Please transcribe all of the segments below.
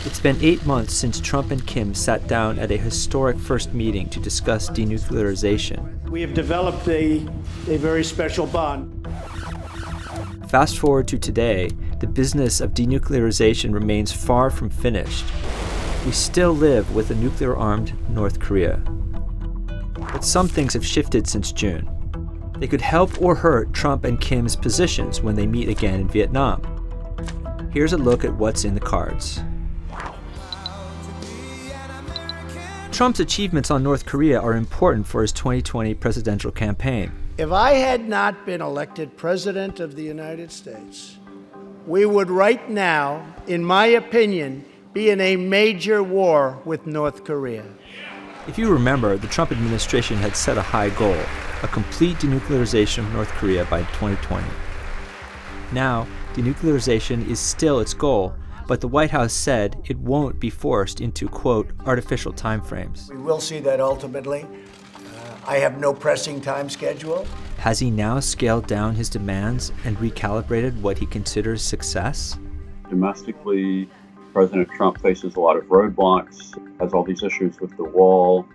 It's been 8 months since Trump and Kim sat down at a historic first meeting to discuss denuclearization. We have developed a very special bond. Fast forward to today, the business of denuclearization remains far from finished. We still live with a nuclear-armed North Korea. But some things have shifted since June. They could help or hurt Trump and Kim's positions when they meet again in Vietnam. Here's a look at what's in the cards. Trump's achievements on North Korea are important for his 2020 presidential campaign. If I had not been elected President of the United States, we would right now, in my opinion, be in a major war with North Korea. If you remember, the Trump administration had set a high goal, a complete denuclearization of North Korea by 2020. Now, denuclearization is still its goal, but the White House said it won't be forced into, quote, artificial timeframes. We will see that ultimately. I have no pressing time schedule. Has he now scaled down his demands and recalibrated what he considers success? Domestically, President Trump faces a lot of roadblocks, has all these issues with the wall.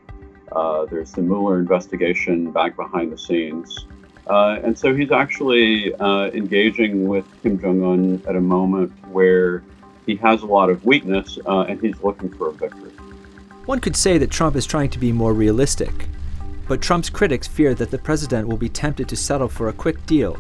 There's the Mueller investigation back behind the scenes. And so he's actually engaging with Kim Jong Un at a moment where he has a lot of weakness and he's looking for a victory. One could say that Trump is trying to be more realistic. But Trump's critics fear that the president will be tempted to settle for a quick deal.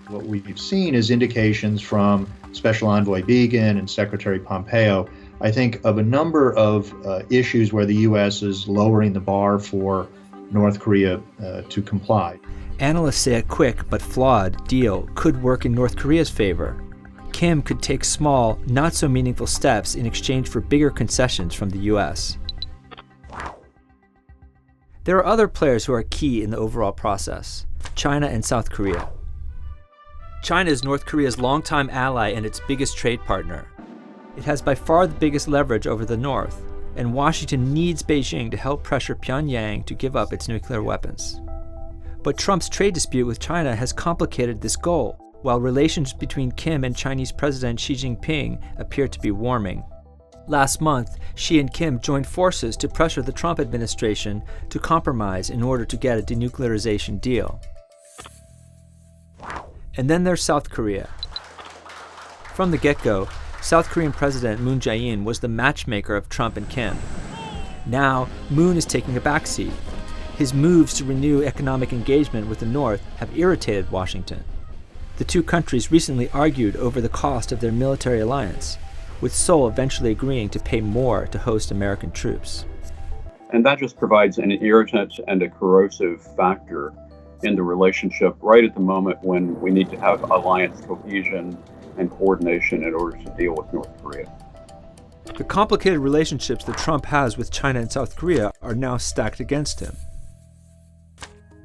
What we've seen is indications from Special Envoy Began and Secretary Pompeo, I think, of a number of issues where the U.S. is lowering the bar for North Korea to comply. Analysts say a quick but flawed deal could work in North Korea's favor. Kim could take small, not so meaningful steps in exchange for bigger concessions from the U.S. There are other players who are key in the overall process: China and South Korea. China is North Korea's longtime ally and its biggest trade partner. It has by far the biggest leverage over the North, and Washington needs Beijing to help pressure Pyongyang to give up its nuclear weapons. But Trump's trade dispute with China has complicated this goal, while relations between Kim and Chinese President Xi Jinping appear to be warming. Last month, Xi and Kim joined forces to pressure the Trump administration to compromise in order to get a denuclearization deal. And then there's South Korea. From the get-go, South Korean President Moon Jae-in was the matchmaker of Trump and Kim. Now, Moon is taking a backseat. His moves to renew economic engagement with the North have irritated Washington. The two countries recently argued over the cost of their military alliance, with Seoul eventually agreeing to pay more to host American troops. And that just provides an irritant and a corrosive factor in the relationship right at the moment when we need to have alliance cohesion and coordination in order to deal with North Korea. The complicated relationships that Trump has with China and South Korea are now stacked against him.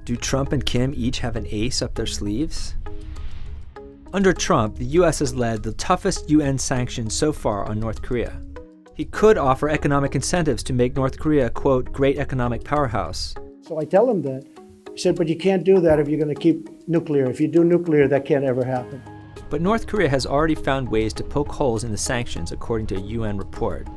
Do Trump and Kim each have an ace up their sleeves? Under Trump, the U.S. has led the toughest UN sanctions so far on North Korea. He could offer economic incentives to make North Korea, quote, great economic powerhouse. So I tell him that. He said, but you can't do that if you're going to keep nuclear. If you do nuclear, that can't ever happen. But North Korea has already found ways to poke holes in the sanctions, according to a UN report.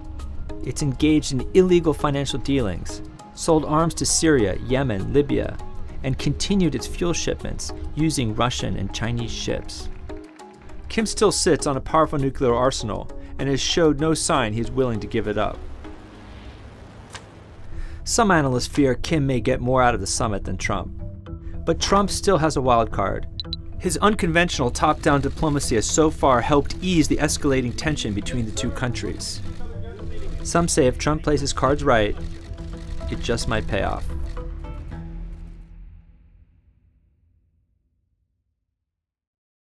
It's engaged in illegal financial dealings, sold arms to Syria, Yemen, Libya, and continued its fuel shipments using Russian and Chinese ships. Kim still sits on a powerful nuclear arsenal and has showed no sign he is willing to give it up. Some analysts fear Kim may get more out of the summit than Trump. But Trump still has a wild card. His unconventional top-down diplomacy has so far helped ease the escalating tension between the two countries. Some say if Trump plays his cards right, it just might pay off.